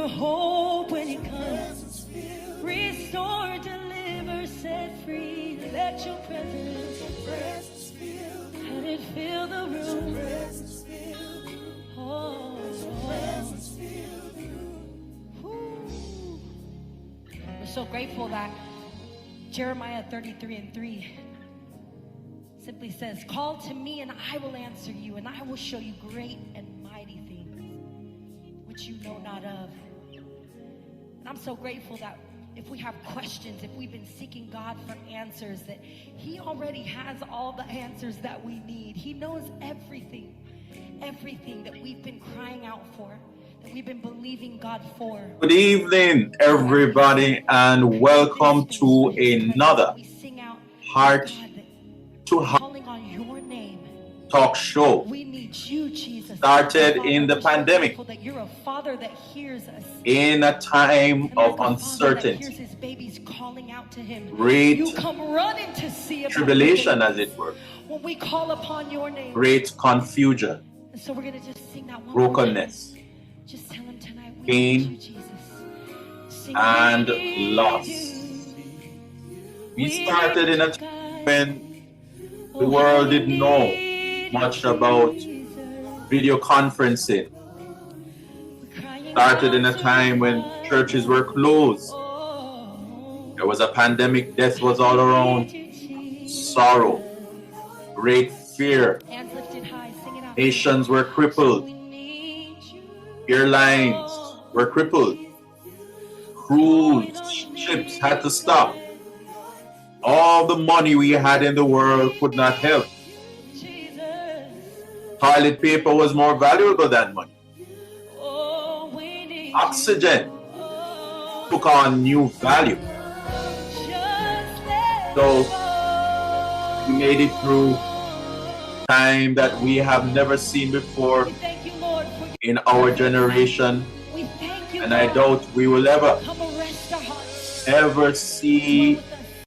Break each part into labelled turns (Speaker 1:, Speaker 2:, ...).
Speaker 1: your hope when it comes. Restore, deliver, set free. Let your presence let it fill the room. Oh, we're so grateful that Jeremiah 33:3 simply says, call to me and I will answer you, and I will show you great and mighty things which you know not of. And I'm so grateful that if we have questions, if we've been seeking God for answers, that He already has all the answers that we need. He knows everything that we've been crying out for, that we've been believing God for.
Speaker 2: Good evening, everybody, and welcome to another Heart to Heart talk show.
Speaker 1: We need you, Jesus.
Speaker 2: Started in the pandemic,
Speaker 1: that you're a father that hears us.
Speaker 2: In a time of uncertainty,
Speaker 1: hears his babies calling out to him.
Speaker 2: Great
Speaker 1: You come running to see
Speaker 2: tribulation, as it were,
Speaker 1: when we call upon your name.
Speaker 2: Great confusion,
Speaker 1: And so we're going to just sing that one
Speaker 2: brokenness,
Speaker 1: more time. Just tell him tonight, we
Speaker 2: pain,
Speaker 1: need you, Jesus. Sing,
Speaker 2: and
Speaker 1: we
Speaker 2: loss. We started in a time when the world didn't know much about video conferencing. Started in a time when churches were closed. There was a pandemic, death was all around, sorrow, great fear. Nations were crippled. Airlines were crippled. Cruise ships had to stop. All the money we had in the world could not help. Toilet paper was more valuable than money. Oxygen took on new value. So we made it through time that we have never seen before in our generation, and I doubt we will ever see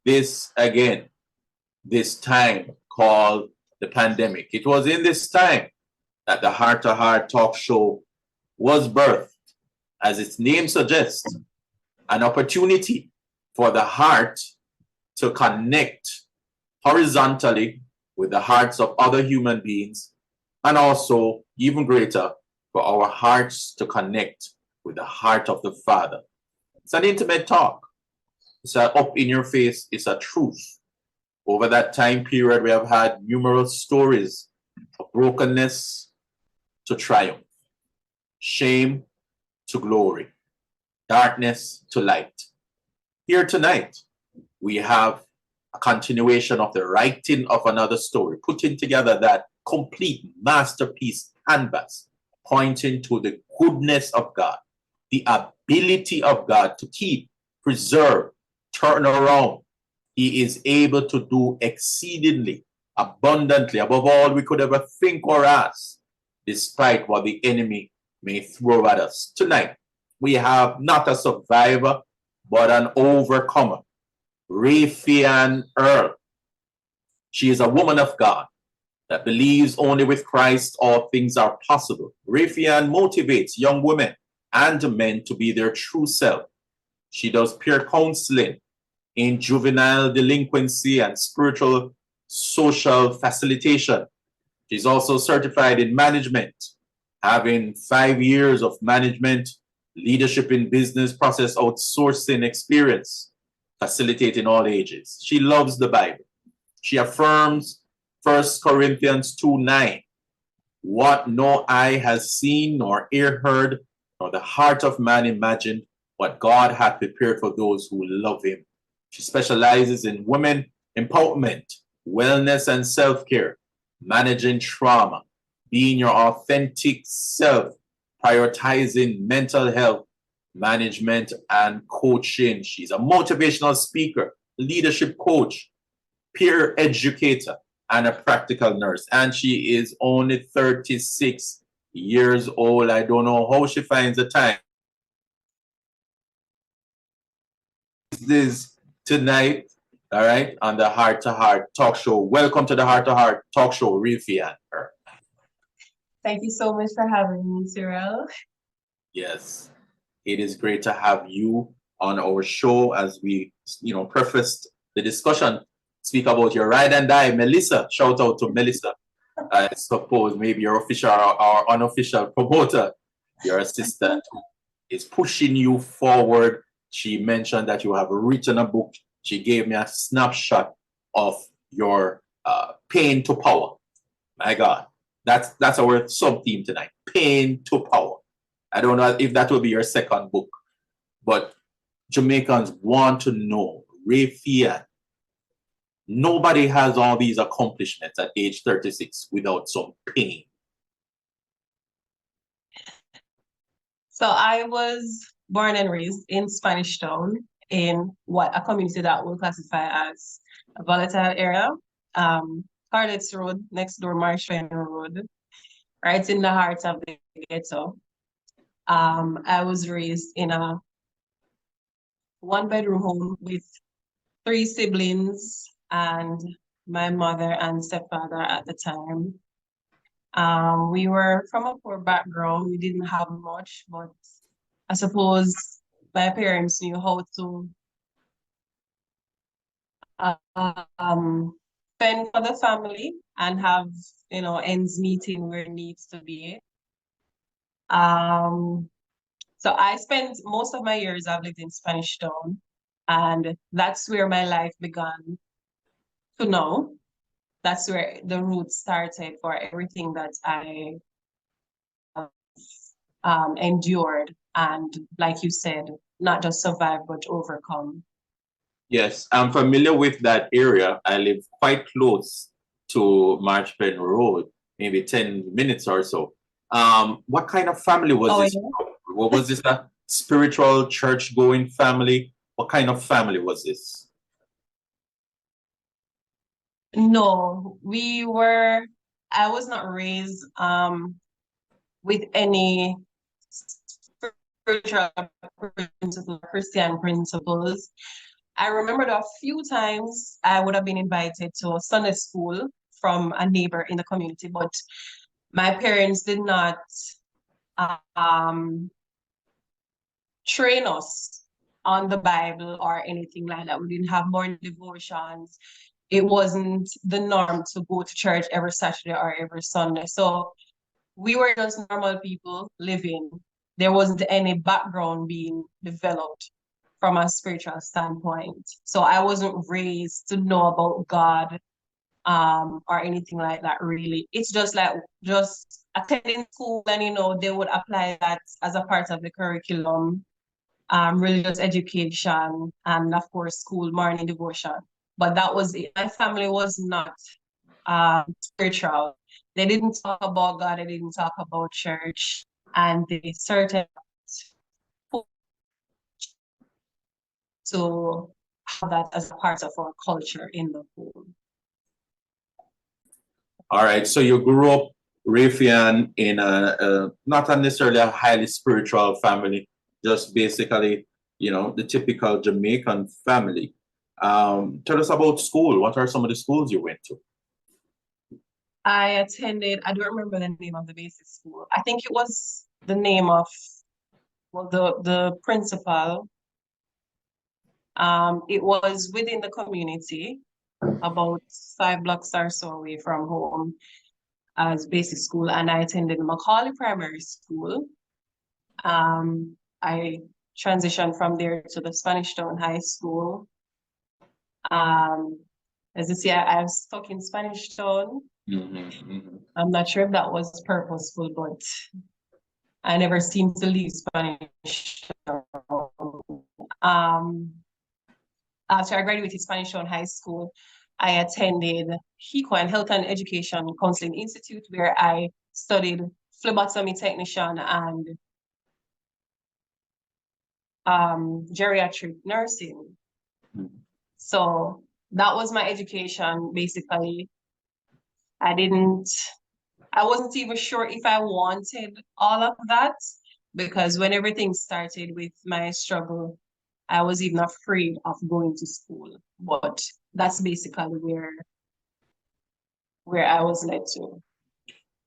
Speaker 2: this again, this time called the pandemic. It was in this time that the Heart to Heart talk show was birthed. As its name suggests, an opportunity for the heart to connect horizontally with the hearts of other human beings, and also, even greater, for our hearts to connect with the heart of the Father. It's an intimate talk. It's a up in your face. It's a truth. Over that time period, we have had numerous stories of brokenness to triumph, shame to glory, darkness to light. Here tonight, we have a continuation of the writing of another story, putting together that complete masterpiece canvas, pointing to the goodness of God, the ability of God to keep, preserve, turn around. He is able to do exceedingly, abundantly, above all we could ever think or ask, despite what the enemy may throw at us. Tonight, we have not a survivor, but an overcomer, Raefi and Earl. She is a woman of God that believes only with Christ all things are possible. Raefi motivates young women and men to be their true self. She does peer counseling in juvenile delinquency and spiritual social facilitation. She's also certified in management, having 5 years of management, leadership in business, process outsourcing experience, facilitating all ages. She loves the Bible. She affirms 1 Corinthians 2:9, what no eye has seen, nor ear heard, nor the heart of man imagined, what God hath prepared for those who love him. She specializes in women empowerment, wellness and self-care, managing trauma, being your authentic self, prioritizing mental health, management, and coaching. She's a motivational speaker, leadership coach, peer educator, and a practical nurse. And she is only 36 years old. I don't know how she finds the time. This tonight, all right, on the Heart to Heart talk show. Welcome to the Heart to Heart talk show, Raefi and Earl.
Speaker 3: Thank you so much for having me, Earl.
Speaker 2: Yes. It is great to have you on our show as we, prefaced the discussion. Speak about your ride and die, Melissa. Shout out to Melissa. I suppose maybe your official or unofficial promoter, your assistant, who is pushing you forward. She mentioned that you have written a book. She gave me a snapshot of your pain to power. My God, that's our sub theme tonight. Pain to power. I don't know if that will be your second book, but Jamaicans want to know, Raefi, nobody has all these accomplishments at age 36 without some pain.
Speaker 3: So I was born and raised in Spanish Town, in what a community that we'll classify as a volatile area. Carlett's Road, next door Marshall Road, right in the heart of the ghetto. I was raised in a one-bedroom home with 3 siblings and my mother and stepfather at the time. We were from a poor background. We didn't have much, but I suppose my parents knew how to fend for the family and have, ends meeting where it needs to be. So I spent most of my years, I've lived in Spanish Town, and that's where my life began to know. That's where the roots started for everything that I endured and, like you said, not just survive but overcome.
Speaker 2: Yes, I'm familiar with that area. I live quite close to March Pen Road, maybe 10 minutes or so. What kind of family was this?
Speaker 3: Yeah.
Speaker 2: What was this, a spiritual church-going family? What kind of family was this?
Speaker 3: No, I was not raised with any spiritual principles, Christian principles. I remember a few times I would have been invited to a Sunday school from a neighbor in the community, but my parents did not train us on the Bible or anything like that. We didn't have morning devotions. It wasn't the norm to go to church every Saturday or every Sunday. So we were just normal people living. There wasn't any background being developed from a spiritual standpoint. So I wasn't raised to know about God or anything like that, really. It's just attending school and, they would apply that as a part of the curriculum, religious education, and of course, school morning devotion. But that was it. My family was not spiritual. They didn't talk about God, they didn't talk about church, and they certainly to have that as a part of our culture in the home.
Speaker 2: All right, so you grew up, Raefi, in not necessarily a highly spiritual family, just basically, the typical Jamaican family. Tell us about school. What are some of the schools you went to?
Speaker 3: I don't remember the name of the basic school. I think it was the name of, the principal. It was within the community, about 5 blocks or so away from home, as basic school, and I attended Macaulay Primary School. I transitioned from there to the Spanish Town High School. As you see, I was stuck in Spanish Town. I'm not sure if that was purposeful, but I never seemed to leave Spanish Town. After I graduated Spanish Town High School, I attended HECO and Health and Education Counseling Institute, where I studied phlebotomy technician and geriatric nursing. So that was my education, basically. I wasn't even sure if I wanted all of that, because when everything started with my struggle, I was even afraid of going to school. But that's basically where I was led to.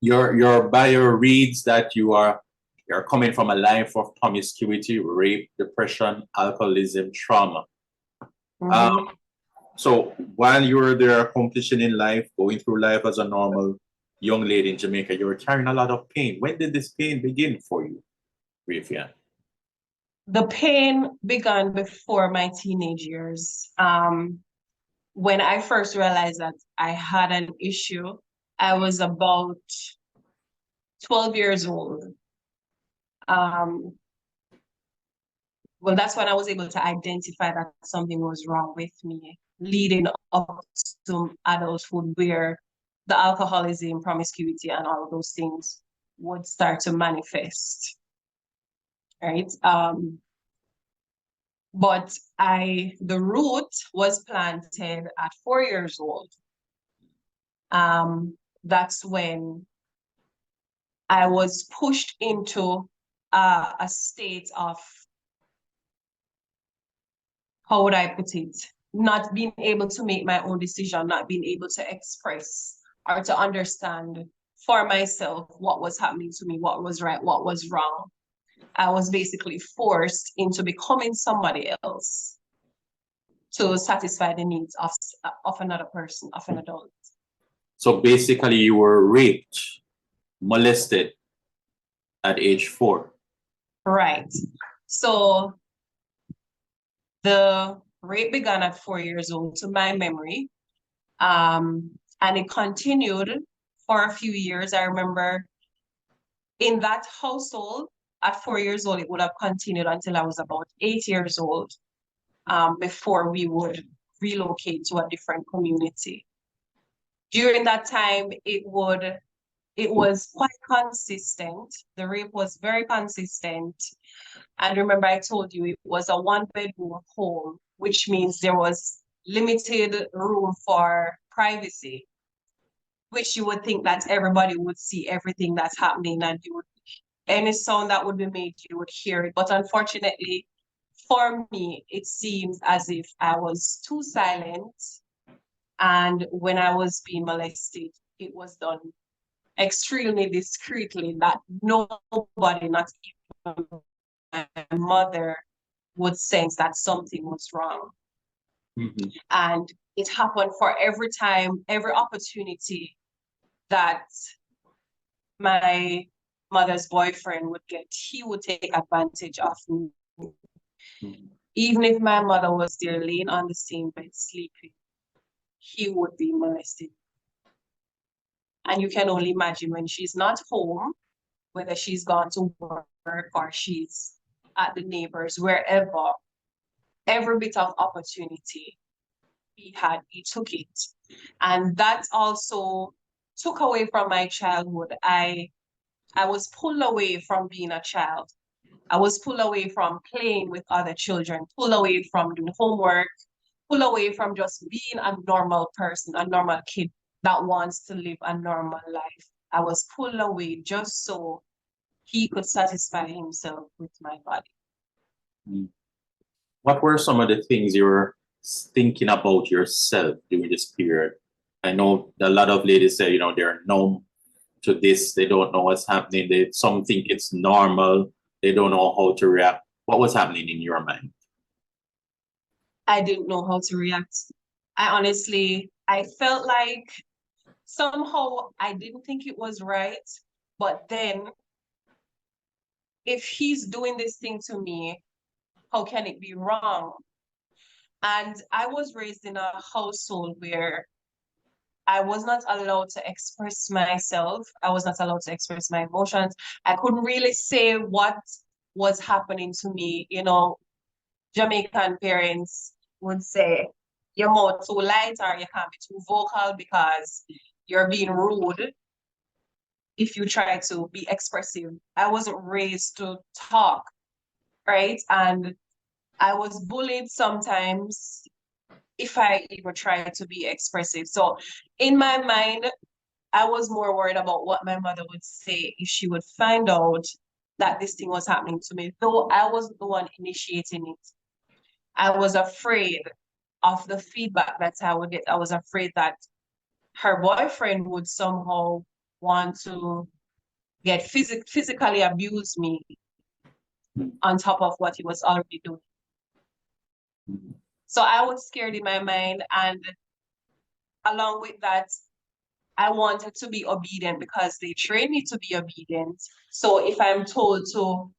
Speaker 2: Your bio reads that you are You're coming from a life of promiscuity, rape, depression, alcoholism, trauma. So while you were there accomplishing in life, going through life as a normal young lady in Jamaica, you were carrying a lot of pain. When did this pain begin for you, Raefi?
Speaker 3: The pain began before my teenage years. When I first realized that I had an issue, I was about 12 years old. Well, that's when I was able to identify that something was wrong with me, leading up to adulthood where the alcoholism, promiscuity, and all of those things would start to manifest, right? But the root was planted at 4 years old. That's when I was pushed into a state of, how would I put it? Not being able to make my own decision, not being able to express or to understand for myself what was happening to me, what was right, what was wrong. I was basically forced into becoming somebody else to satisfy the needs of another person, of an adult.
Speaker 2: So basically you were raped, molested at age 4.
Speaker 3: Right. So the rape began at 4 years old, to my memory. And it continued for a few years. I remember in that household at 4 years old, it would have continued until I was about 8 years old, before we would relocate to a different community. During that time, it was quite consistent. The rape was very consistent. And remember, I told you it was a 1-bedroom home, which means there was limited room for privacy, which you would think that everybody would see everything that's happening, and any sound that would be made, you would hear it. But unfortunately, for me, it seems as if I was too silent. And when I was being molested, it was done extremely discreetly, that nobody, not even my mother, would sense that something was wrong. And it happened for every time, every opportunity that my mother's boyfriend would get, he would take advantage of me. Even if my mother was there laying on the same bed sleeping, he would be molested. And you can only imagine when she's not home, whether she's gone to work or she's at the neighbors, wherever, every bit of opportunity he took it. And that also took away from my childhood. I was pulled away from being a child. I was pulled away from playing with other children, pulled away from doing homework, pulled away from just being a normal person, a normal kid that wants to live a normal life. I was pulled away just so he could satisfy himself with my body.
Speaker 2: What were some of the things you were thinking about yourself during this period? I know a lot of ladies say, they're numb to this. They don't know what's happening. Some think it's normal. They don't know how to react. What was happening in your mind?
Speaker 3: I didn't know how to react. I felt like somehow I didn't think it was right. But then, if he's doing this thing to me, how can it be wrong? And I was raised in a household where I was not allowed to express myself. I was not allowed to express my emotions. I couldn't really say what was happening to me. Jamaican parents would say, you're more too light or you can't be too vocal because you're being rude if you try to be expressive. I wasn't raised to talk, right? And I was bullied sometimes if I even tried to be expressive. So in my mind, I was more worried about what my mother would say if she would find out that this thing was happening to me, though I wasn't the one initiating it. I was afraid of the feedback that I would get. I was afraid that her boyfriend would somehow want to physically abuse me on top of what he was already doing. So I was scared in my mind, and along with that, I wanted to be obedient because they trained me to be obedient. So if I'm told to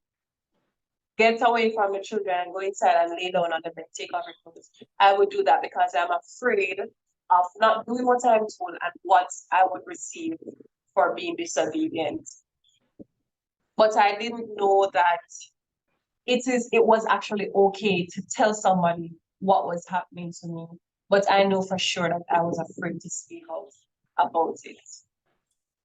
Speaker 3: get away from the children and go inside and lay down on the bed, take off your clothes, I would do that because I'm afraid of not doing what I'm told and what I would receive for being disobedient. But I didn't know that it was actually okay to tell somebody what was happening to me. But I know for sure that I was afraid to speak out about it.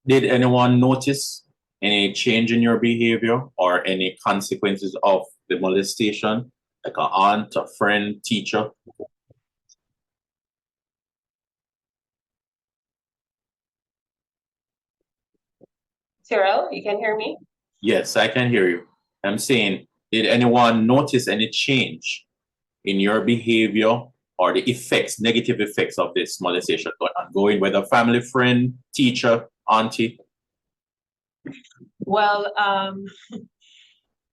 Speaker 2: Did anyone notice any change in your behavior or any consequences of the molestation, like an aunt, a friend, teacher?
Speaker 3: Tyrell, you can hear me?
Speaker 2: Yes, I can hear you. I'm saying, did anyone notice any change in your behavior or the effects, negative effects of this molestation ongoing, whether family, friend, teacher, auntie?
Speaker 3: Well,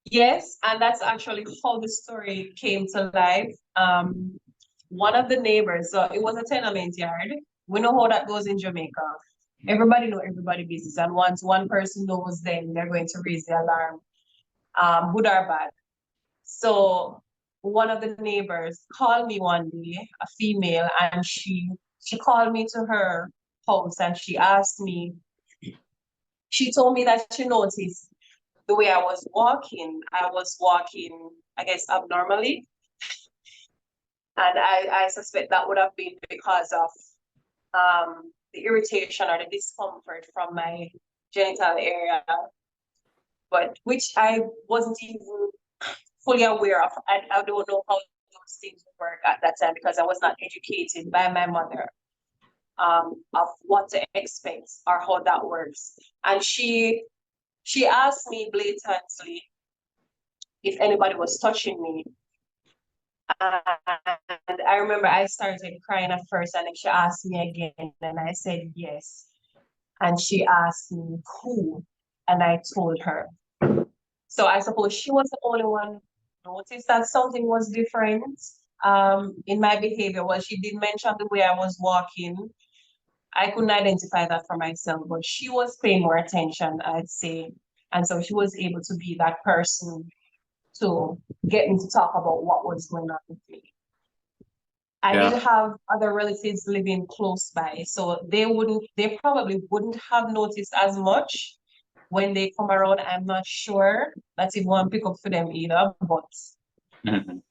Speaker 3: yes, and that's actually how the story came to life. One of the neighbors, so it was a tenement yard. We know how that goes in Jamaica. Everybody know everybody business, and once one person knows, then they're going to raise the alarm, good or bad. So one of the neighbors called me one day, a female, and she called me to her house and she asked me, she told me that she noticed the way I was walking, I guess, abnormally. And I suspect that would have been because of the irritation or the discomfort from my genital area, but which I wasn't even fully aware of. I don't know how those things work at that time because I was not educated by my mother of what to expect or how that works. And she asked me blatantly if anybody was touching me. And I remember I started crying at first, and then she asked me again, and I said yes. And she asked me who, and I told her. So I suppose she was the only one who noticed that something was different in my behavior. Well, she did mention the way I was walking. I couldn't identify that for myself, but she was paying more attention, I'd say. And so she was able to be that person to get me to talk about what was going on with me. I
Speaker 2: Yeah.
Speaker 3: did have other relatives living close by, so they probably wouldn't have noticed as much when they come around. I'm not sure that it won't pick up for them either, but
Speaker 2: Mhm.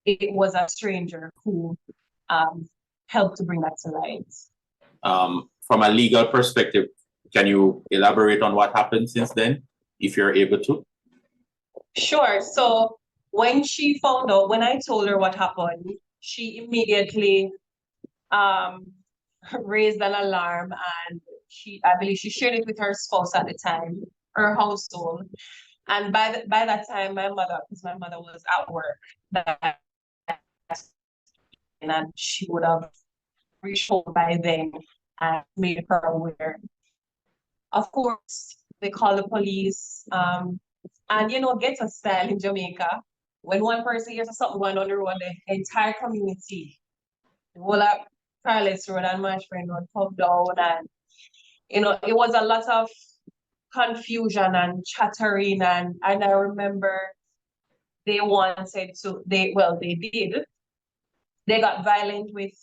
Speaker 3: it was a stranger who helped to bring that to light.
Speaker 2: From a legal perspective, can you elaborate on what happened since then, if you're able to?
Speaker 3: Sure. So when she found out, when I told her what happened, she immediately raised an alarm, and I believe she shared it with her spouse at the time, her household. And by that time, because my mother was at work, and she would have reached home by then and made her aware. Of course, they call the police. And get a style in Jamaica. When one person hears of something going on the road, the entire community, the whole of Carlos Road and Marshburn Road come down, and it was a lot of confusion and chattering, and I remember they wanted to they did. They got violent with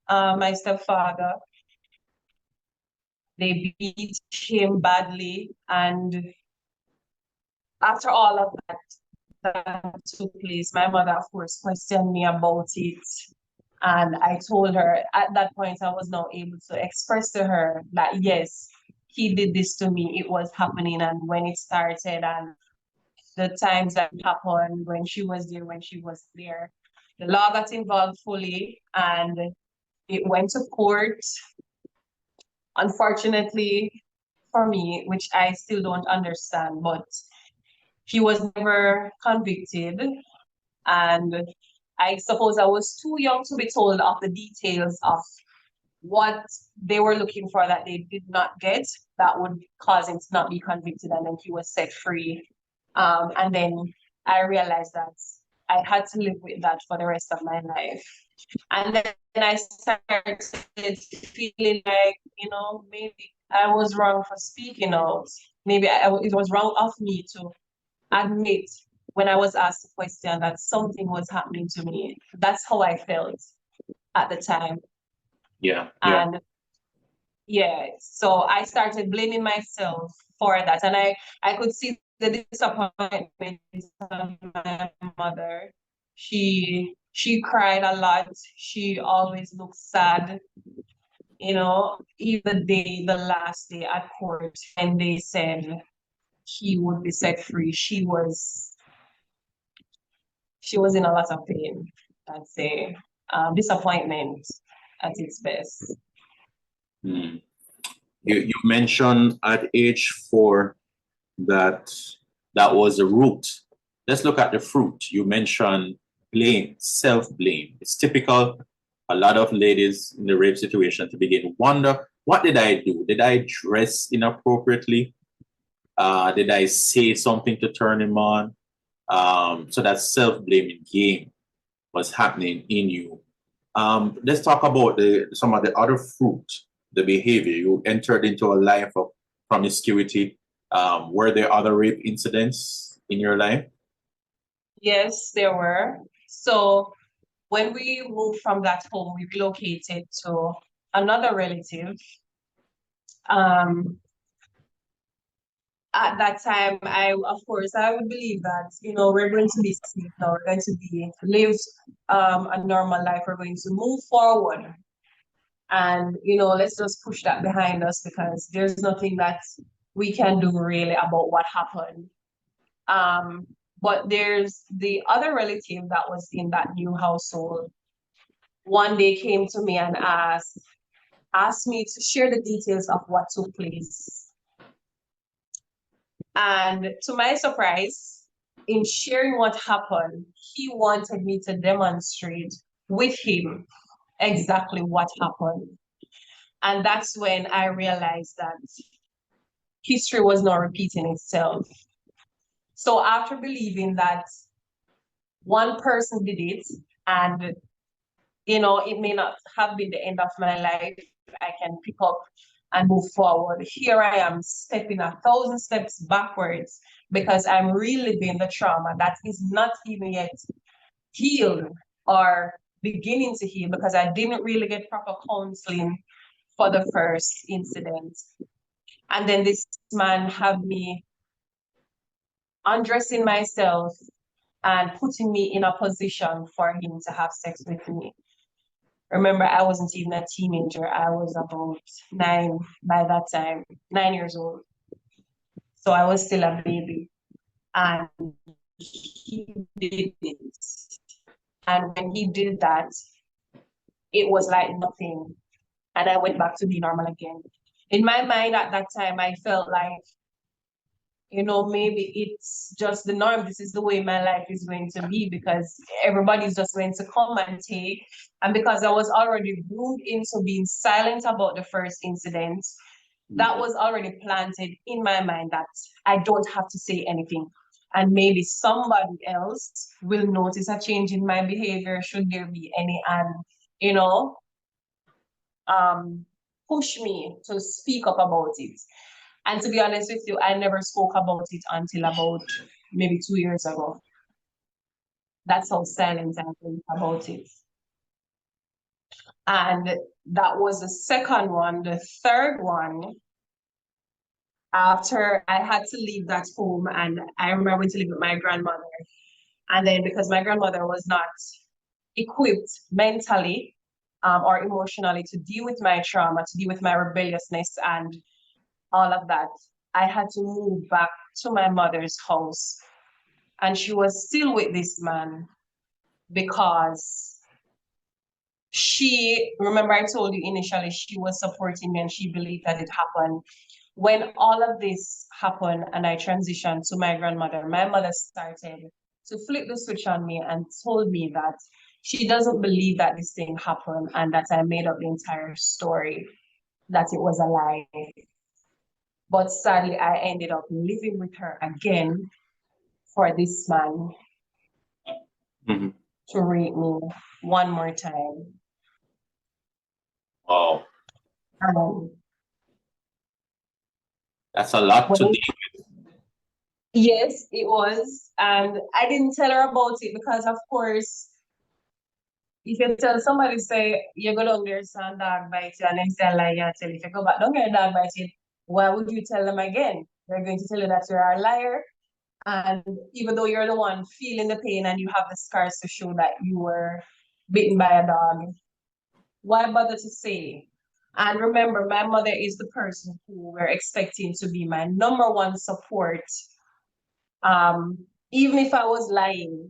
Speaker 3: my stepfather. They beat him badly, and after all of that took place, my mother, of course, questioned me about it. And I told her at that point, I was now able to express to her that, yes, he did this to me. It was happening, and when it started, and the times that happened, when she was there, when she was there. The law got involved fully, and it went to court. Unfortunately for me, which I still don't understand, but he was never convicted. And I suppose I was too young to be told of the details of what they were looking for that they did not get, that would cause him to not be convicted, and then he was set free. And then I realized that I had to live with that for the rest of my life. And then I started feeling like, maybe I was wrong for speaking out. Maybe it was wrong of me to admit when I was asked a question that something was happening to me. That's how I felt at the time.
Speaker 2: Yeah.
Speaker 3: And yeah, so I started blaming myself for that. And I could see the disappointment of my mother. She cried a lot. She always looked sad. Even the last day at court, and they said he would be set free, she was in a lot of pain, I'd say. Disappointment at its best.
Speaker 2: Mm. You mentioned at age 4 that that was the root. Let's look at the fruit. You mentioned blame, self-blame. It's typical. A lot of ladies in the rape situation to begin wonder, what did I do? Did I dress inappropriately? Did I say something to turn him on? So that self-blaming game was happening in you. Let's talk about some of the other fruit, the behavior. You entered into a life of promiscuity. Were there other rape incidents in your life?
Speaker 3: Yes, there were. So when we moved from that home, we relocated to another relative. At that time, of course, I would believe that, we're going to be safe now, we're going to live a normal life, we're going to move forward. And, let's just push that behind us because there's nothing that we can do really about what happened. But there's the other relative that was in that new household. One day came to me and asked me to share the details of what took place. And to my surprise, in sharing what happened, he wanted me to demonstrate with him exactly what happened. And that's when I realized that history was not repeating itself. So after believing that one person did it, and it may not have been the end of my life, I can pick up and move forward. Here I am stepping 1,000 steps backwards because I'm reliving the trauma that is not even yet healed or beginning to heal because I didn't really get proper counseling for the first incident. And then this man had me undressing myself and putting me in a position for him to have sex with me. Remember, I wasn't even a teenager. I was about 9 by that time, 9 years old. So I was still a baby. And he did it. And when he did that, it was like nothing. And I went back to be normal again. In my mind at that time, I felt like, maybe it's just the norm. This is the way my life is going to be because everybody's just going to come and take. And because I was already groomed into being silent about the first incident, that was already planted in my mind that I don't have to say anything. And maybe somebody else will notice a change in my behavior should there be any, and, push me to speak up about it. And to be honest with you, I never spoke about it until about maybe 2 years ago. That's how silent I've been about it. And that was the second one. The third one, after I had to leave that home, and I remember I went to live with my grandmother. And then because my grandmother was not equipped mentally or emotionally to deal with my trauma, to deal with my rebelliousness and all of that, I had to move back to my mother's house. And she was still with this man because remember I told you initially, she was supporting me and she believed that it happened. When all of this happened and I transitioned to my grandmother, my mother started to flip the switch on me and told me that She doesn't believe that this thing happened and that I made up the entire story, that it was a lie. But sadly, I ended up living with her again for this man to rape me one more time.
Speaker 2: Wow.
Speaker 3: Um,
Speaker 2: That's a lot to deal with.
Speaker 3: Yes, it was. And I didn't tell her about it because, of course, if you tell somebody, say, you go down there, son, dog bite you, and then say, lie, you tell, if you go back down there, dog bite you, why would you tell them again? They're going to tell you that you're a liar. And even though you're the one feeling the pain and you have the scars to show that you were bitten by a dog, why bother to say? And remember, my mother is the person who we're expecting to be my number one support. Even if I was lying,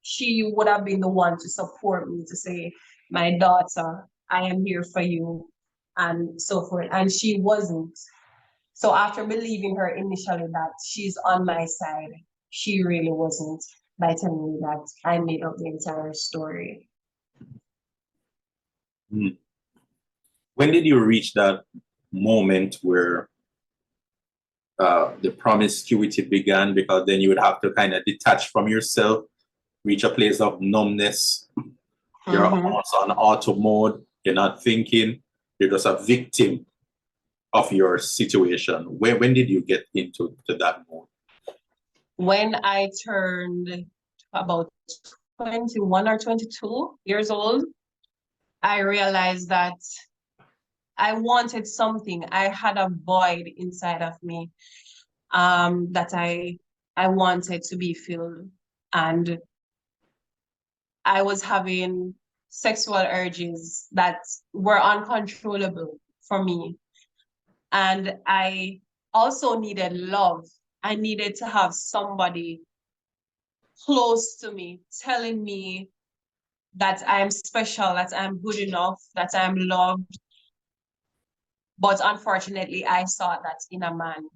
Speaker 3: she would have been the one to support me, to say, my daughter, I am here for you, and so forth. And she wasn't. So after believing her initially that she's on my side, she really wasn't, by telling me that I made up the entire story.
Speaker 2: When did you reach that moment where the promiscuity began? Because then you would have to kind of detach from yourself, reach a place of numbness. You're almost on auto mode. You're not thinking. You're just a victim of your situation. When did you get into that mode?
Speaker 3: When I turned about 21 or 22 years old, I realized that I wanted something. I had a void inside of me that I wanted to be filled. And I was having sexual urges that were uncontrollable for me. And I also needed love. I needed to have somebody close to me telling me that I'm special, that I'm good enough, that I'm loved. But unfortunately, I saw that in a man.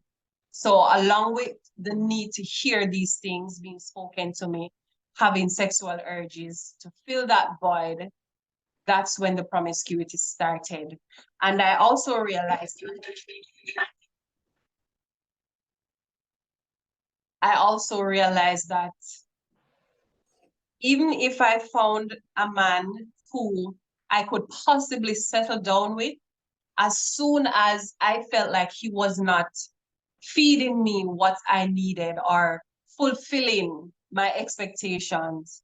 Speaker 3: So along with the need to hear these things being spoken to me, having sexual urges to fill that void, that's when the promiscuity started. And I also realized that even if I found a man who I could possibly settle down with, as soon as I felt like he was not feeding me what I needed or fulfilling my expectations,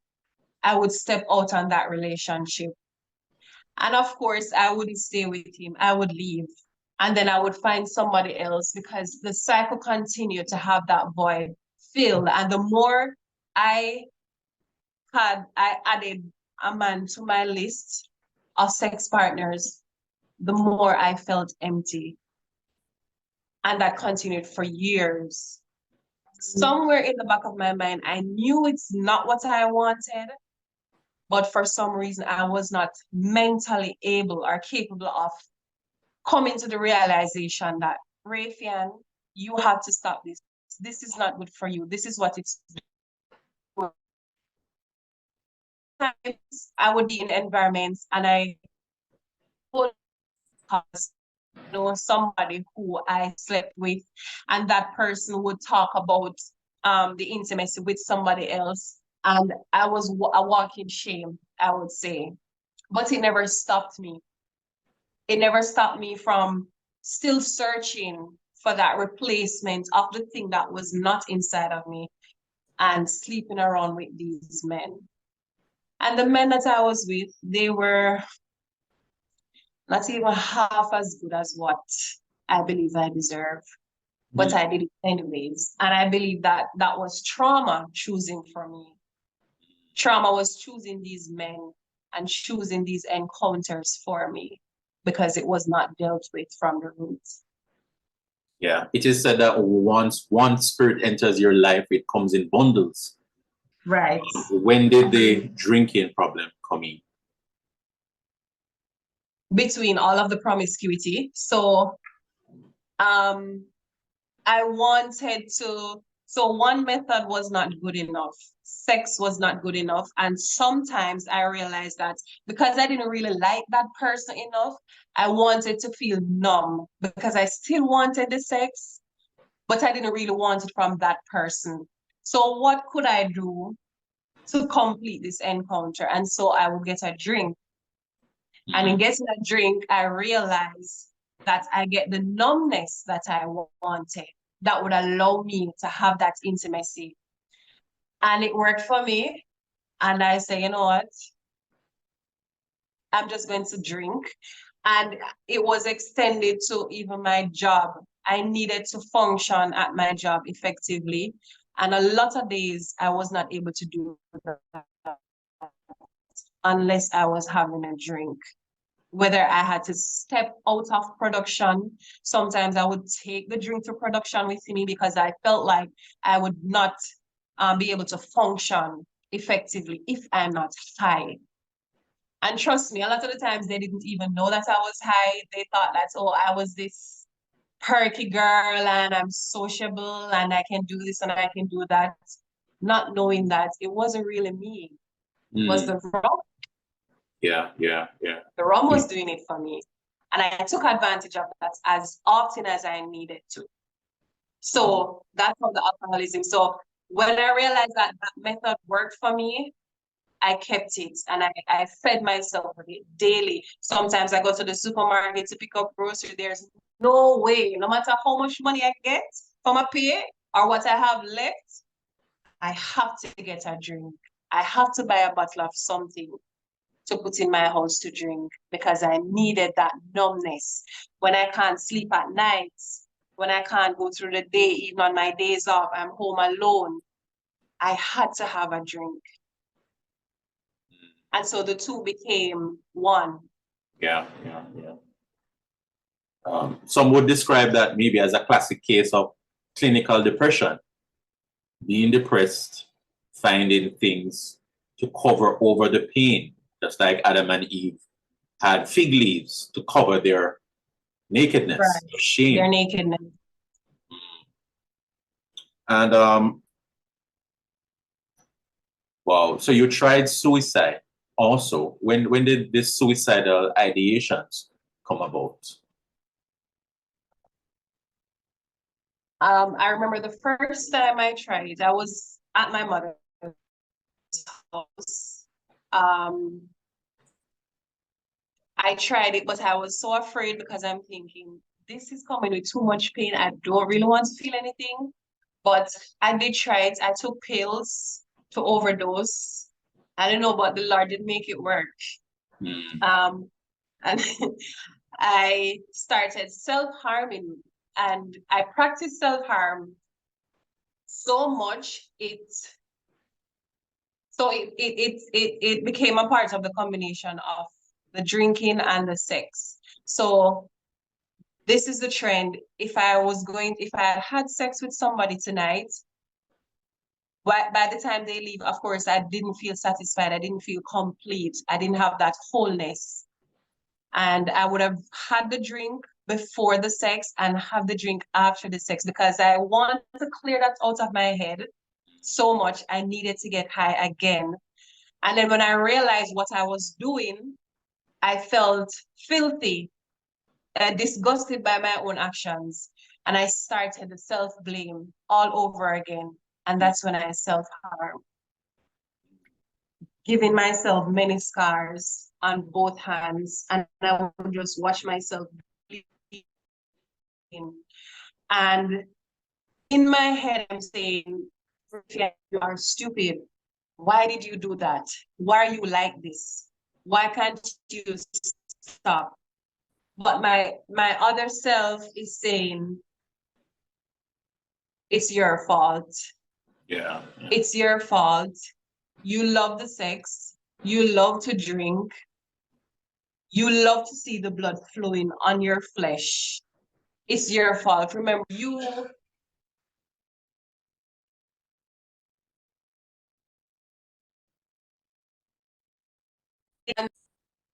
Speaker 3: I would step out on that relationship. And of course, I wouldn't stay with him. I would leave. And then I would find somebody else because the cycle continued to have that void filled. And the more I added a man to my list of sex partners, the more I felt empty. And that continued for years. Somewhere in the back of my mind, I knew it's not what I wanted, but for some reason, I was not mentally able or capable of coming to the realization that, Raefi, you have to stop this. This is not good for you. This is what it's doing. I would be in environments and I would have somebody who I slept with, and that person would talk about the intimacy with somebody else. And I was a walking shame, I would say. But it never stopped me. It never stopped me from still searching for that replacement of the thing that was not inside of me and sleeping around with these men. And the men that I was with, they were not even half as good as what I believe I deserve. But I did it anyways. And I believe that that was trauma choosing for me. Trauma was choosing these men and choosing these encounters for me because it was not dealt with from the roots.
Speaker 2: Yeah, it is said that once one spirit enters your life, it comes in bundles.
Speaker 3: Right.
Speaker 2: When did the drinking problem come in?
Speaker 3: Between all of the promiscuity. So I wanted to So one method was not good enough. Sex was not good enough. And sometimes I realized that because I didn't really like that person enough, I wanted to feel numb because I still wanted the sex, but I didn't really want it from that person. So what could I do to complete this encounter? And so I would get a drink. And in getting a drink, I realized that I get the numbness that I wanted that would allow me to have that intimacy. And it worked for me. And I say, you know what? I'm just going to drink. And it was extended to even my job. I needed to function at my job effectively. And a lot of days I was not able to do that unless I was having a drink. Whether I had to step out of production, sometimes I would take the drink to production with me because I felt like I would not be able to function effectively if I'm not high. And trust me, a lot of the times they didn't even know that I was high. They thought that, oh, I was this perky girl and I'm sociable and I can do this and I can do that. Not knowing that it wasn't really me. It was the rum.
Speaker 2: Yeah.
Speaker 3: The rum was doing it for me. And I took advantage of that as often as I needed to. So that's how the alcoholism. So when I realized that that method worked for me, I kept it and I fed myself with it daily. Sometimes I go to the supermarket to pick up groceries. There's no way, no matter how much money I get from a pay or what I have left, I have to get a drink. I have to buy a bottle of something to put in my house to drink because I needed that numbness. When I can't sleep at night, when I can't go through the day, even on my days off, I'm home alone, I had to have a drink. And so the two became one.
Speaker 2: Yeah. Some would describe that maybe as a classic case of clinical depression. Being depressed, finding things to cover over the pain, just like Adam and Eve had fig leaves to cover their nakedness,
Speaker 3: Right.
Speaker 2: their shame.
Speaker 3: Their nakedness.
Speaker 2: And wow, so you tried suicide also. When did these suicidal ideations come about?
Speaker 3: I remember the first time I tried, I was at my mother's house. I tried it, but I was so afraid because I'm thinking, this is coming with too much pain. I don't really want to feel anything. But I did try it. I took pills to overdose. I don't know, but the Lord did make it work. And I started self-harming and I practiced self-harm so much it became a part of the combination of the drinking and the sex. So this is the trend. If I had sex with somebody tonight, by the time they leave, of course, I didn't feel satisfied. I didn't feel complete. I didn't have that wholeness. And I would have had the drink before the sex and have the drink after the sex because I want to clear that out of my head so much. I needed to get high again. And then when I realized what I was doing, I felt filthy, disgusted by my own actions. And I started the self-blame all over again. And that's when I self-harm, giving myself many scars on both hands. And I would just watch myself bleeding. And in my head, I'm saying, you are stupid. Why did you do that? Why are you like this? Why can't you stop? But my other self is saying, it's your fault.
Speaker 2: Yeah.
Speaker 3: It's your fault. You love the sex. You love to drink. You love to see the blood flowing on your flesh. It's your fault. Remember, you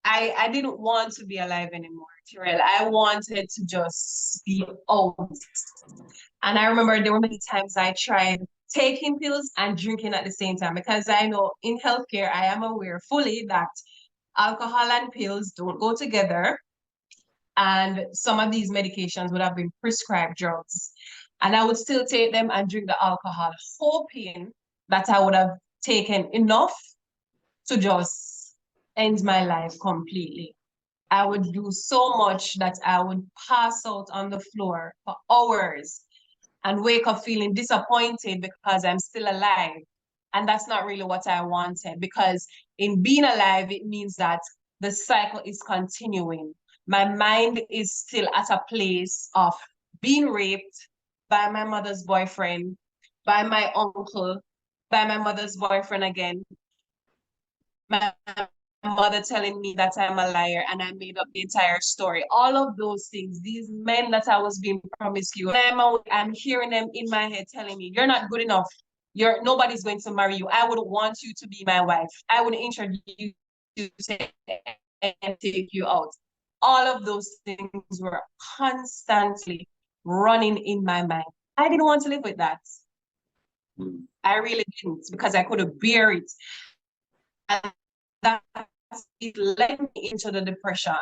Speaker 3: I didn't want to be alive anymore, Terrell. I wanted to just be out. And I remember there were many times I tried taking pills and drinking at the same time, because I know in healthcare, I am aware fully that alcohol and pills don't go together. And some of these medications would have been prescribed drugs. And I would still take them and drink the alcohol, hoping that I would have taken enough to just end my life completely. I would do so much that I would pass out on the floor for hours and wake up feeling disappointed because I'm still alive. And that's not really what I wanted, because in being alive, it means that the cycle is continuing. My mind is still at a place of being raped by my mother's boyfriend, by my uncle, by my mother's boyfriend again, my mother telling me that I'm a liar and I made up the entire story. All of those things, these men that I was being promiscuous, I'm hearing them in my head telling me, you're not good enough. Nobody's going to marry you. I wouldn't want you to be my wife. I would introduce you to and take you out. All of those things were constantly running in my mind. I didn't want to live with that. I really didn't, because I couldn't bear it. And that it led me into the depression.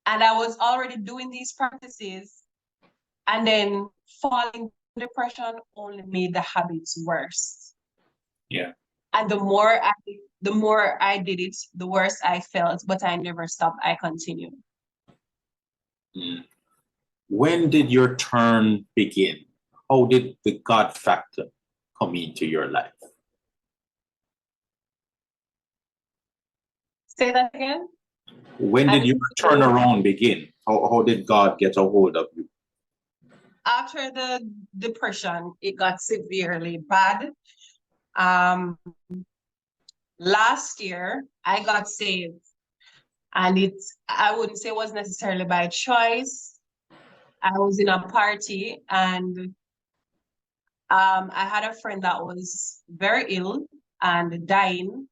Speaker 3: And I was already doing these practices, and then falling into depression only made the habits worse.
Speaker 2: Yeah.
Speaker 3: And the more I did it, the worse I felt, but I never stopped. I continued.
Speaker 2: When did your turn begin? How did the God factor come into your life?
Speaker 3: Say that again?
Speaker 2: When did your turnaround begin? How did God get a hold of you?
Speaker 3: After the depression, it got severely bad. Last year, I got saved. And I wouldn't say it was necessarily by choice. I was in a party, and I had a friend that was very ill and dying.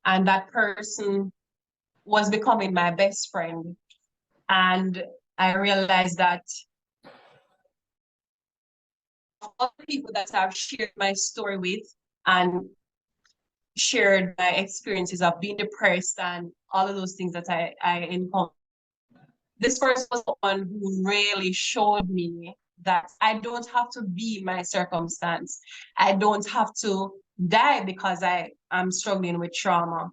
Speaker 3: And that person was becoming my best friend. And I realized that all the people that I've shared my story with and shared my experiences of being depressed and all of those things that I encountered, this person was the one who really showed me that I don't have to be my circumstance. I don't have to die because I am struggling with trauma.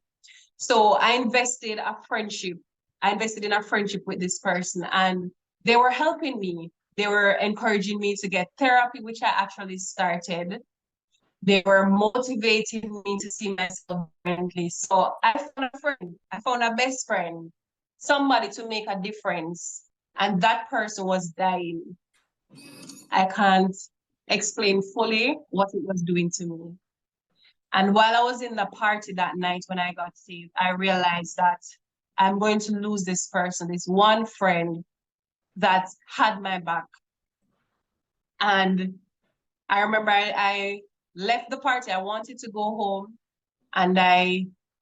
Speaker 3: So I invested in a friendship with this person, and they were helping me. They were encouraging me to get therapy, which I actually started. They were motivating me to see myself differently. So I found a friend. I found a best friend, somebody to make a difference. And that person was dying. I can't explain fully what it was doing to me. And while I was in the party that night when I got saved, I realized that I'm going to lose this person, this one friend that had my back. And I remember I left the party. I wanted to go home. And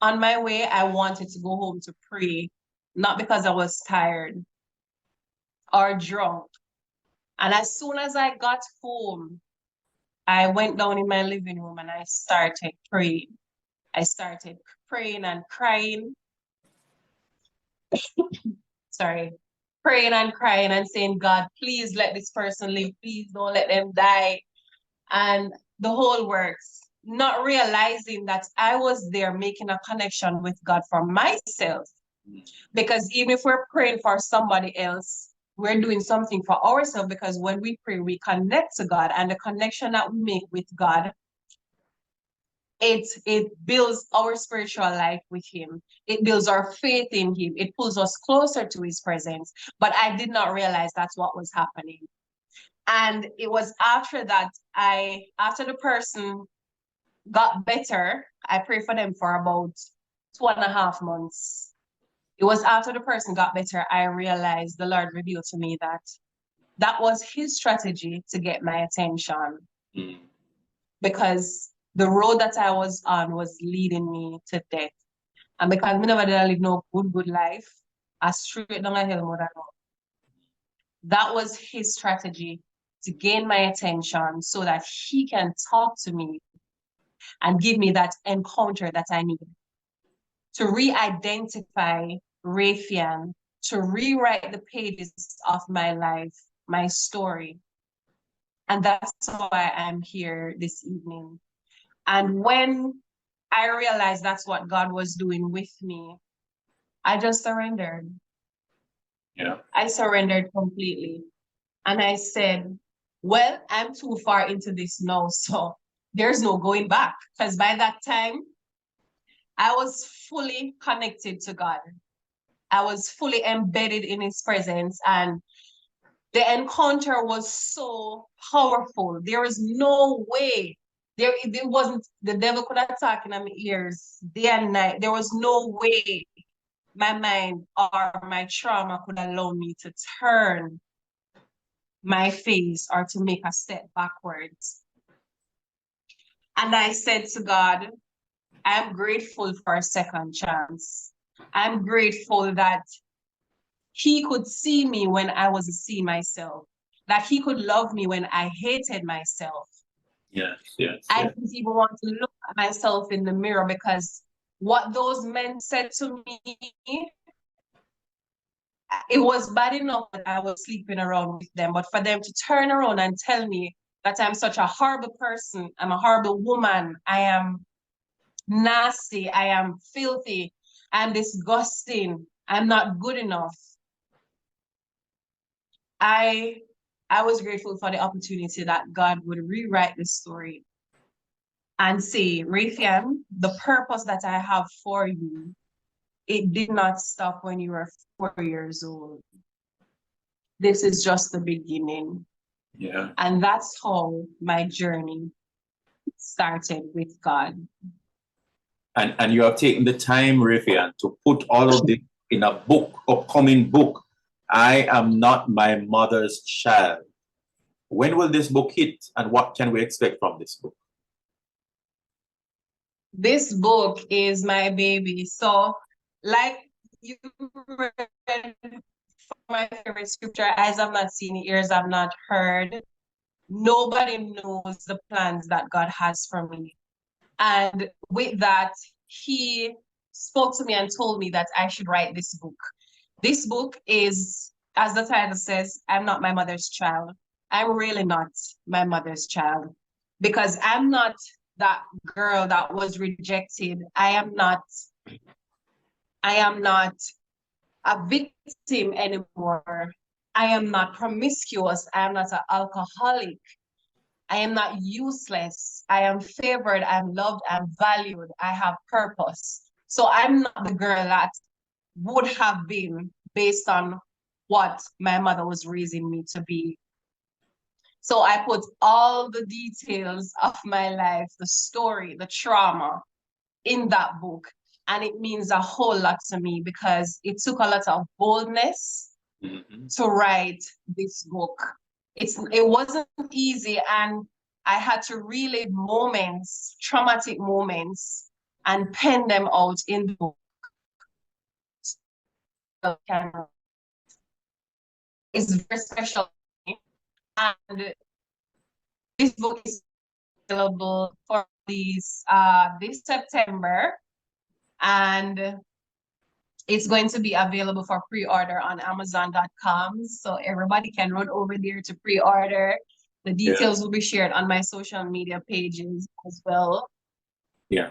Speaker 3: on my way, I wanted to go home to pray, not because I was tired or drunk. And as soon as I got home, I went down in my living room and I started praying. I started praying and crying. Sorry. Praying and crying and saying, God, please let this person live. Please don't let them die. And the whole works. Not realizing that I was there making a connection with God for myself. Because even if we're praying for somebody else, we're doing something for ourselves, because when we pray, we connect to God, and the connection that we make with God, it builds our spiritual life with Him. It builds our faith in Him. It pulls us closer to His presence. But I did not realize that's what was happening. And it was after that, after the person got better, I prayed for them for about 2.5 months. It was after the person got better, I realized the Lord revealed to me that that was His strategy to get my attention. Because the road that I was on was leading me to death. And because me never did live no good life, I straight down a hell mother. That was his strategy to gain my attention so that he can talk to me and give me that encounter that I need to re-identify Raefi, to rewrite the pages of my life, my story. And that's why I'm here this evening. And when I realized that's what God was doing with me, I just surrendered.
Speaker 2: Yeah.
Speaker 3: I surrendered completely. And I said, well, I'm too far into this now, so there's no going back. Because by that time, I was fully connected to God. I was fully embedded in his presence, and the encounter was so powerful. There was no way. There wasn't, the devil could attack in my ears day and night. There was no way my mind or my trauma could allow me to turn my face or to make a step backwards. And I said to God, I'm grateful for a second chance. I'm grateful that he could see me when I wasn't seeing myself, that he could love me when I hated myself.
Speaker 2: Yes.
Speaker 3: I didn't even want to look at myself in the mirror because what those men said to me, it was bad enough that I was sleeping around with them, but for them to turn around and tell me that I'm such a horrible person, I'm a horrible woman, I am nasty, I am filthy, I'm disgusting, I'm not good enough. I was grateful for the opportunity that God would rewrite the story and say, Raefi, the purpose that I have for you, it did not stop when you were 4 years old. This is just the beginning.
Speaker 2: Yeah.
Speaker 3: And that's how my journey started with God.
Speaker 2: And you have taken the time, Raefi, to put all of this in a book, upcoming book. I am not my mother's child. When will this book hit, and what can we expect from this book?
Speaker 3: This book is my baby. So, like you read my favorite scripture, eyes have not seen, ears have not heard. Nobody knows the plans that God has for me. And with that, he spoke to me and told me that I should write this book. This book is, as the title says, I'm not my mother's child. I'm really not my mother's child because I'm not that girl that was rejected. I am not a victim anymore. I am not promiscuous. I am not an alcoholic. I am not useless. I am favored. I'm loved. I'm valued. I have purpose. So I'm not the girl that would have been based on what my mother was raising me to be. So I put all the details of my life, the story, the trauma in that book. And it means a whole lot to me because it took a lot of boldness to write this book. It wasn't easy, and I had to relive moments, traumatic moments, and pen them out in the book. It's very special. And this book is available for this September, and it's going to be available for pre-order on Amazon.com. So everybody can run over there to pre-order. The details will be shared on my social media pages as well.
Speaker 2: Yeah.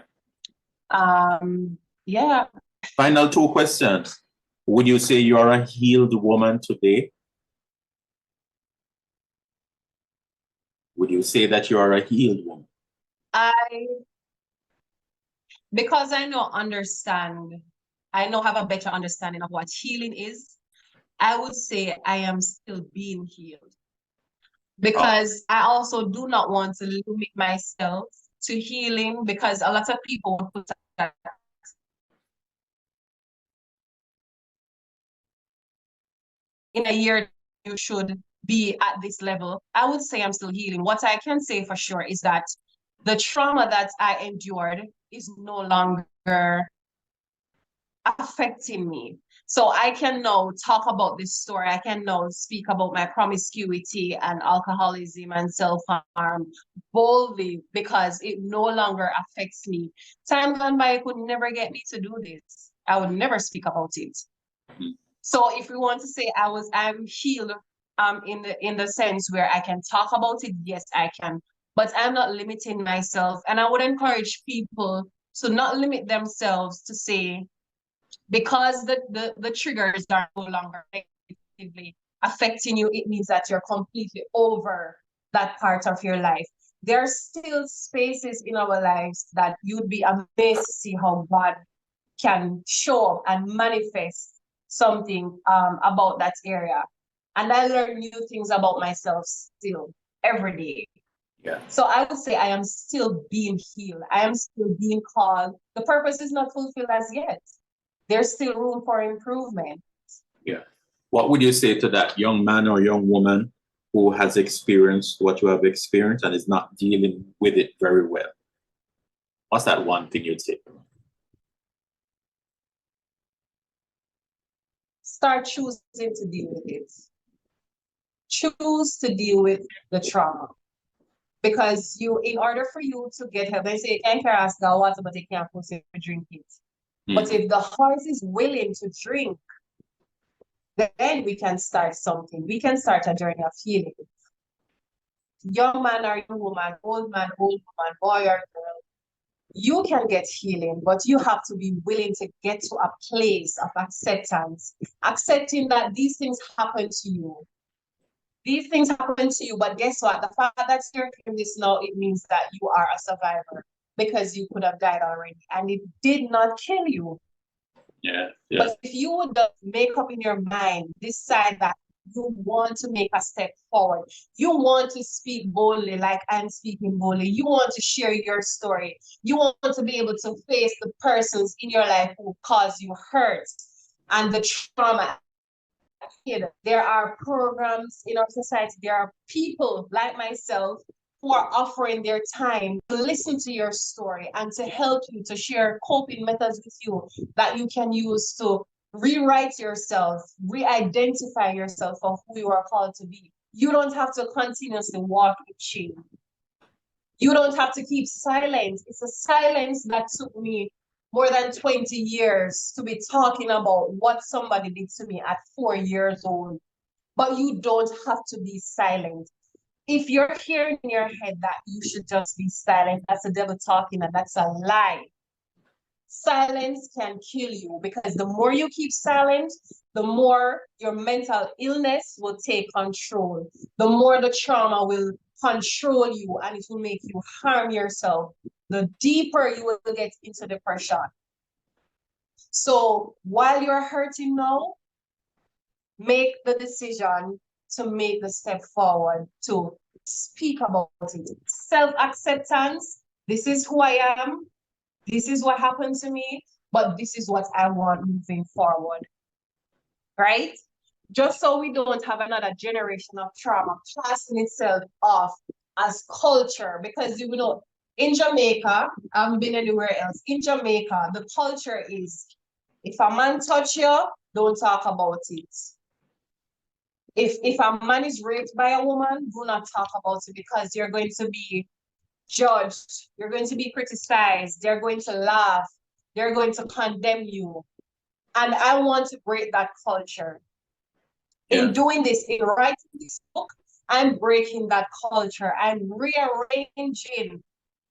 Speaker 3: Yeah.
Speaker 2: Final 2 questions. Would you say you are a healed woman today? Would you say that you are a healed woman?
Speaker 3: Because I have a better understanding of what healing is, I would say I am still being healed. Because I also do not want to limit myself to healing, because a lot of people put that in a year you should be at this level. I would say I'm still healing. What I can say for sure is that the trauma that I endured is no longer affecting me. So I can now talk about this story. I can now speak about my promiscuity and alcoholism and self-harm boldly because it no longer affects me. Time gone by could never get me to do this. I would never speak about it. So if we want to say I'm healed in the sense where I can talk about it, yes, I can. But I'm not limiting myself. And I would encourage people to not limit themselves to say, because the triggers are no longer negatively affecting you, it means that you're completely over that part of your life. There are still spaces in our lives that you'd be amazed to see how God can show up and manifest something about that area. And I learn new things about myself still every day.
Speaker 2: Yeah.
Speaker 3: So I would say I am still being healed. I am still being called. The purpose is not fulfilled as yet. There's still room for improvement.
Speaker 2: Yeah. What would you say to that young man or young woman who has experienced what you have experienced and is not dealing with it very well? What's that one thing you'd say?
Speaker 3: Start choosing to deal with it. Choose to deal with the trauma. Because in order for you to get help, they say you can't ask God water, but you can't force it to drink it. But if the heart is willing to drink, then we can start something. We can start a journey of healing. Young man or young woman, old man, old woman, boy or girl, you can get healing, but you have to be willing to get to a place of acceptance, accepting that these things happen to you. These things happen to you, but guess what? The fact that you're hearing this now, it means that you are a survivor because you could have died already and it did not kill you.
Speaker 2: Yeah.
Speaker 3: But if you would make up in your mind, decide that you want to make a step forward, you want to speak boldly like I'm speaking boldly, you want to share your story, you want to be able to face the persons in your life who cause you hurt and the trauma. There are programs in our society, there are people like myself who are offering their time to listen to your story and to help you to share coping methods with you that you can use to rewrite yourself, re-identify yourself of who you are called to be. You don't have to continuously walk in shame. You don't have to keep silent. It's a silence that took me more than 20 years to be talking about what somebody did to me at 4 years old. But you don't have to be silent. If you're hearing in your head that you should just be silent, that's the devil talking, and that's a lie. Silence can kill you because the more you keep silent, the more your mental illness will take control. The more the trauma will control you and it will make you harm yourself. The deeper you will get into depression. So while you're hurting now, make the decision to make the step forward to speak about it. Self-acceptance, this is who I am, this is what happened to me, but this is what I want moving forward, right? Just so we don't have another generation of trauma passing itself off as culture, because you know, in Jamaica, I haven't been anywhere else, in Jamaica, the culture is, if a man touch you, don't talk about it. If a man is raped by a woman, do not talk about it because you're going to be judged, you're going to be criticized, they're going to laugh, they're going to condemn you. And I want to break that culture. In doing this, in writing this book, I'm breaking that culture. I'm rearranging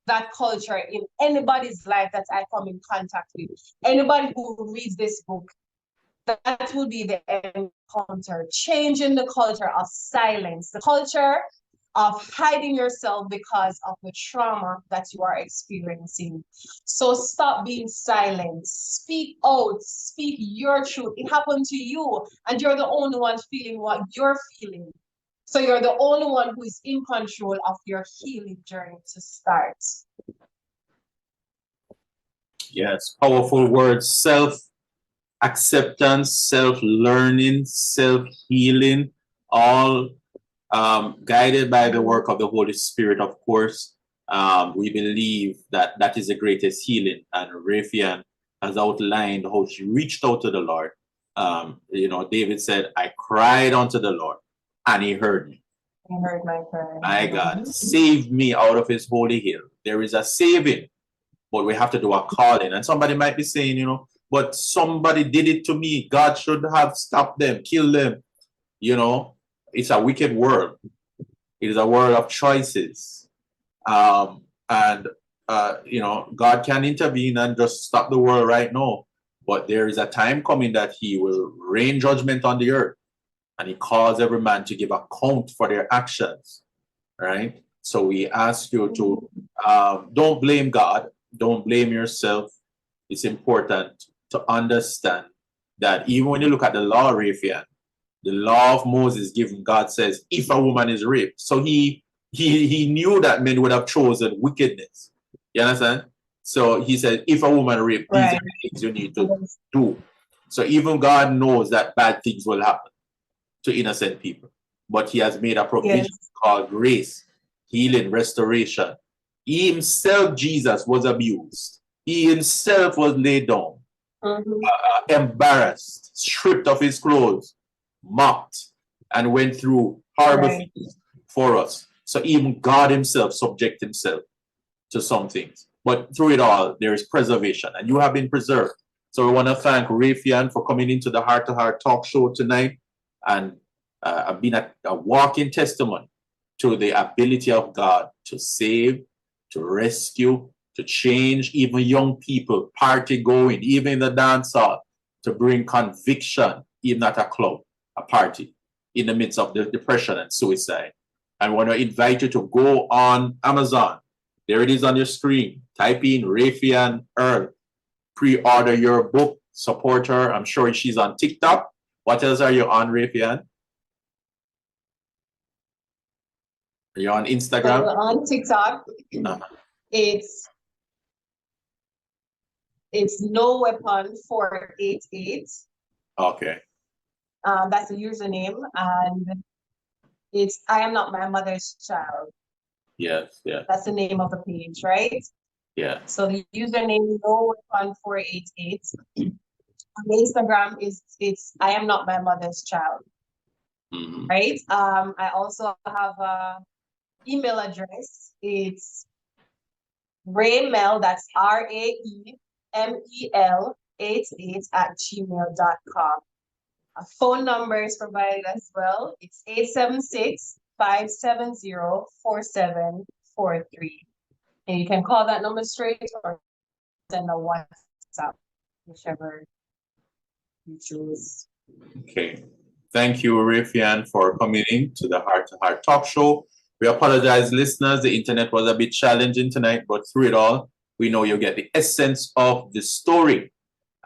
Speaker 3: that culture in anybody's life that I come in contact with. Anybody who reads this book, that will be the encounter, changing the culture of silence, the culture of hiding yourself because of the trauma that you are experiencing. So stop being silent, speak out, speak your truth. It happened to you and you're the only one feeling what you're feeling. So you're the only one who is in control of your healing journey to start.
Speaker 2: Yes, powerful words. Self-acceptance, self-learning, self-healing, all guided by the work of the Holy Spirit, of course. We believe that that is the greatest healing. And Raefi has outlined how she reached out to the Lord. You know, David said, I cried unto the Lord and he heard me.
Speaker 3: He heard my prayer.
Speaker 2: My God, saved me out of his holy hill. There is a saving, but we have to do a calling. And somebody might be saying, you know, but somebody did it to me. God should have stopped them, killed them. You know, it's a wicked world. It is a world of choices. You know, God can intervene and just stop the world right now. But there is a time coming that he will rain judgment on the earth. And he calls every man to give account for their actions. Right? So we ask you to don't blame God. Don't blame yourself. It's important to understand that even when you look at the law, Raefi, the law of Moses given, God says, if a woman is raped. So he knew that men would have chosen wickedness. You understand? So he said, if a woman raped, these are the things you need to do. So even God knows that bad things will happen to innocent people. But he has made a provision called grace, healing, restoration. He himself, Jesus, was abused. He himself was laid down, embarrassed, stripped of his clothes, mocked, and went through horrible things for us. So even God himself subject himself to some things. But through it all, there is preservation, and you have been preserved. So we want to thank Raefi for coming into the Heart to Heart talk show tonight and being a walking testimony to the ability of God to save, to rescue, to change even young people, party going, even in the dance hall, to bring conviction, even at a club, a party, in the midst of the depression and suicide. I want to invite you to go on Amazon. There it is on your screen. Type in Raefi and Earl. Pre-order your book. Support her. I'm sure she's on TikTok. What else are you on, Raefi? Are you on Instagram?
Speaker 3: So on TikTok, it's no weapon 488.
Speaker 2: Okay.
Speaker 3: That's the username, and it's I am not my mother's child.
Speaker 2: Yes, yeah.
Speaker 3: That's the name of the page, right?
Speaker 2: Yeah.
Speaker 3: So the username no weapon 488. On Instagram it's I am not my mother's child. Right? I also have a email address. It's Raemel, that's RAEMEL 88 at gmail.com. A phone number is provided as well. It's 876-570-4743. And you can call that number straight or send a WhatsApp, whichever you choose.
Speaker 2: Okay. Thank you, Raefi, for coming in to the Heart to Heart talk show. We apologize, listeners. The internet was a bit challenging tonight, but through it all, we know you get the essence of the story.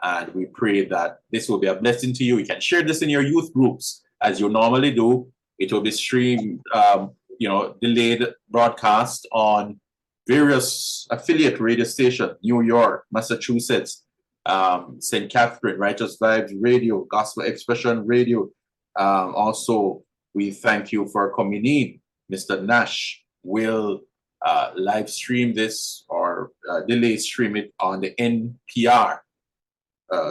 Speaker 2: And we pray that this will be a blessing to you. You can share this in your youth groups as you normally do. It will be streamed, delayed broadcast on various affiliate radio stations, New York, Massachusetts, St. Catherine, Righteous Vibes Radio, Gospel Expression Radio. Also, we thank you for coming in. Mr. Nash will live stream this or delay stream it on the NPR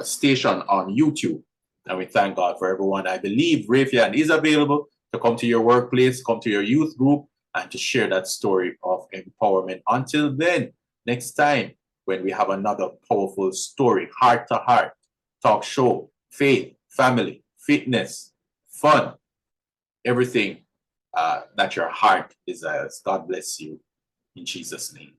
Speaker 2: station on YouTube. And we thank God for everyone. I believe Raefi is available to come to your workplace, come to your youth group, and to share that story of empowerment. Until then, next time, when we have another powerful story, Heart to Heart talk show, faith, family, fitness, fun, everything that your heart desires. God bless you in Jesus' name.